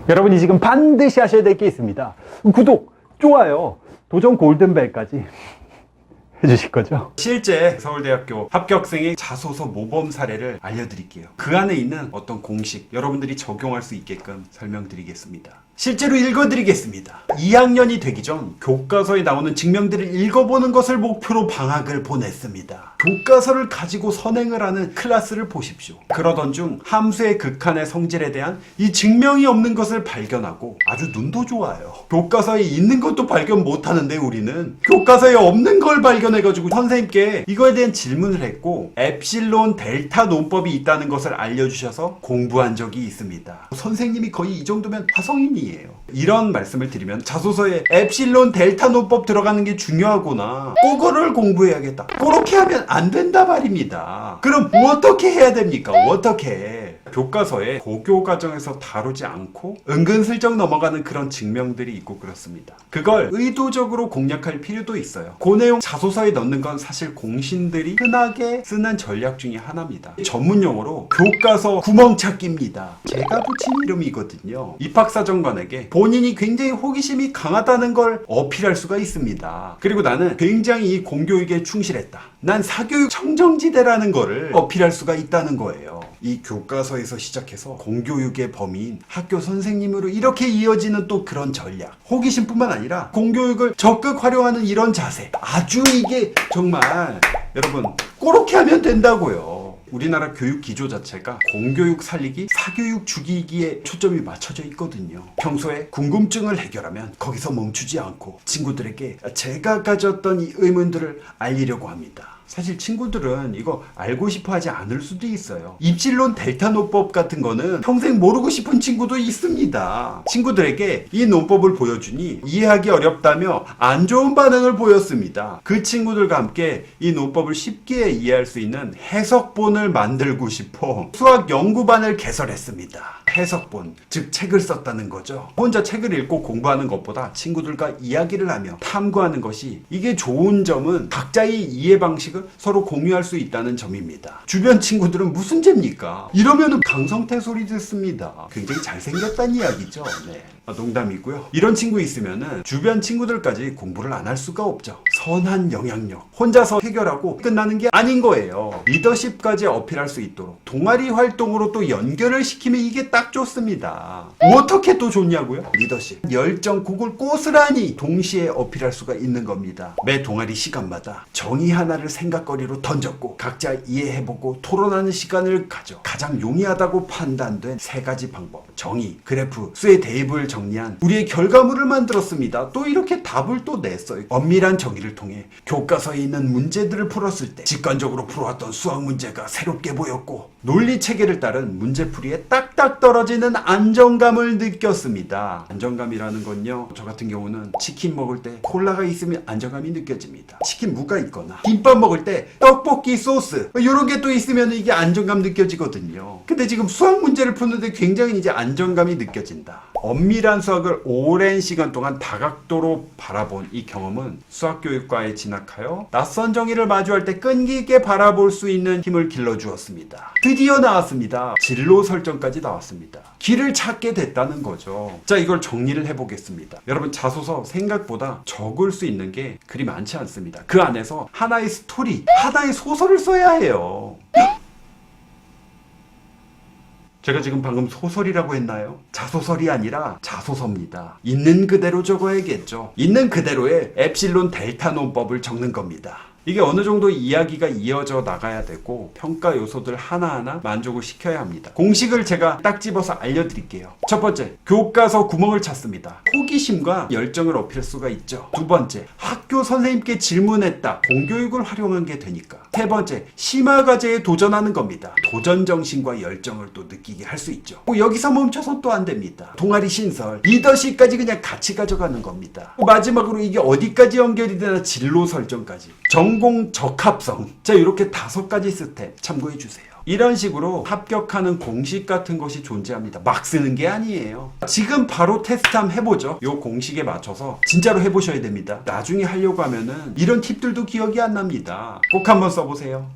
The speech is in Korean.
여러분이 지금 반드시 하셔야 될 게 있습니다. 구독, 좋아요, 도전 골든벨까지 해주실 거죠? 실제 서울대학교 합격생의 자소서 모범 사례를 알려드릴게요. 그 안에 있는 어떤 공식, 여러분들이 적용할 수 있게끔 설명드리겠습니다. 실제로 읽어드리겠습니다. 2학년이 되기 전 교과서에 나오는 증명들을 읽어보는 것을 목표로 방학을 보냈습니다. 교과서를 가지고 선행을 하는 클래스를 보십시오. 그러던 중 함수의 극한의 성질에 대한 이 증명이 없는 것을 발견하고 아주 눈도 좋아요. 교과서에 있는 것도 발견 못하는데 우리는 교과서에 없는 걸 발견해가지고 선생님께 이거에 대한 질문을 했고 엡실론 델타 논법이 있다는 것을 알려주셔서 공부한 적이 있습니다. 선생님이 거의 이 정도면 화성인이에요. 이런 말씀을 드리면 자소서에 엡실론 델타 논법 들어가는 게 중요하구나, 그거를 공부해야겠다, 그렇게 하면 안 된다 말입니다. 그럼 어떻게 해야 됩니까? 어떻게? 교과서에 고교 과정에서 다루지 않고 은근슬쩍 넘어가는 그런 증명들이 있고 그렇습니다. 그걸 의도적으로 공략할 필요도 있어요. 그 내용 자소서에 넣는 건 사실 공신들이 흔하게 쓰는 전략 중에 하나입니다. 전문용어로 교과서 구멍찾기입니다. 제가 붙인 이름이거든요. 입학사정관에게 본인이 굉장히 호기심이 강하다는 걸 어필할 수가 있습니다. 그리고 나는 굉장히 이 공교육에 충실했다, 난 사교육 청정지대라는 거를 어필할 수가 있다는 거예요. 이 교과서에서 시작해서 공교육의 범위인 학교 선생님으로 이렇게 이어지는 또 그런 전략, 호기심뿐만 아니라 공교육을 적극 활용하는 이런 자세, 아주 이게 정말 여러분 그렇게 하면 된다고요. 우리나라 교육 기조 자체가 공교육 살리기, 사교육 죽이기에 초점이 맞춰져 있거든요. 평소에 궁금증을 해결하면 거기서 멈추지 않고 친구들에게 제가 가졌던 이 의문들을 알리려고 합니다. 사실 친구들은 이거 알고 싶어 하지 않을 수도 있어요. 입실론 델타 논법 같은 거는 평생 모르고 싶은 친구도 있습니다. 친구들에게 이 논법을 보여주니 이해하기 어렵다며 안 좋은 반응을 보였습니다. 그 친구들과 함께 이 논법을 쉽게 이해할 수 있는 해석본을 만들고 싶어 수학 연구반을 개설했습니다. 해석본, 즉 책을 썼다는 거죠. 혼자 책을 읽고 공부하는 것보다 친구들과 이야기를 하며 탐구하는 것이, 이게 좋은 점은 각자의 이해 방식을 서로 공유할 수 있다는 점입니다. 주변 친구들은 무슨 죄입니까? 이러면은 강성태 소리 듣습니다. 굉장히 잘생겼다는 이야기죠. 네. 농담이고요. 이런 친구 있으면은 주변 친구들까지 공부를 안 할 수가 없죠. 선한 영향력, 혼자서 해결하고 끝나는 게 아닌 거예요. 리더십까지 어필할 수 있도록 동아리 활동으로 또 연결을 시키면 이게 딱 좋습니다. 어떻게 또 좋냐고요? 리더십, 열정, 그걸 고스란히 동시에 어필할 수가 있는 겁니다. 매 동아리 시간마다 정의 하나를 생각거리로 던졌고 각자 이해해보고 토론하는 시간을 가져 가장 용이하다고 판단된 3가지 방법, 정의, 그래프, 수의 대입을 정리한 우리의 결과물을 만들었습니다. 또 이렇게 답을 또 냈어요. 엄밀한 정의를 통해 교과서에 있는 문제들을 풀었을 때 직관적으로 풀어왔던 수학 문제가 새롭게 보였고 논리 체계를 따른 문제풀이에 딱딱 떨어지는 안정감을 느꼈습니다. 안정감이라는 건요, 저 같은 경우는 치킨 먹을 때 콜라가 있으면 안정감이 느껴집니다. 치킨 무가 있거나 김밥 먹을 때 떡볶이 소스 이런 게 또 있으면 이게 안정감 느껴지거든요. 근데 지금 수학 문제를 푸는데 굉장히 이제 안정감이 느껴진다. 엄밀한 수학을 오랜 시간 동안 다각도로 바라본 이 경험은 수학교육과에 진학하여 낯선 정의를 마주할 때 끈기 있게 바라볼 수 있는 힘을 길러주었습니다. 드디어 나왔습니다. 진로 설정까지 나왔습니다. 길을 찾게 됐다는 거죠. 자, 이걸 정리를 해보겠습니다. 여러분, 자소서 생각보다 적을 수 있는 게 그리 많지 않습니다. 그 안에서 하나의 스토리, 하나의 소설을 써야 해요. 제가 지금 방금 소설이라고 했나요? 자소설이 아니라 자소서입니다. 있는 그대로 적어야겠죠. 있는 그대로의 엡실론 델타 논법을 적는 겁니다. 이게 어느 정도 이야기가 이어져 나가야 되고 평가 요소들 하나하나 만족을 시켜야 합니다. 공식을 제가 딱 집어서 알려드릴게요. 첫 번째, 교과서 구멍을 찾습니다. 호기심과 열정을 어필할 수가 있죠. 두 번째, 학교 선생님께 질문했다. 공교육을 활용한 게 되니까. 세 번째, 심화과제에 도전하는 겁니다. 도전정신과 열정을 또 느끼게 할 수 있죠. 여기서 멈춰서 또 안 됩니다. 동아리 신설, 리더십까지 그냥 같이 가져가는 겁니다. 마지막으로 이게 어디까지 연결이 되나 진로 설정까지. 전공 적합성. 자, 이렇게 5가지 스텝 참고해 주세요. 이런 식으로 합격하는 공식 같은 것이 존재합니다. 막 쓰는 게 아니에요. 지금 바로 테스트 한번 해보죠. 요 공식에 맞춰서 진짜로 해보셔야 됩니다. 나중에 하려고 하면은 이런 팁들도 기억이 안 납니다. 꼭 한번 써보세요.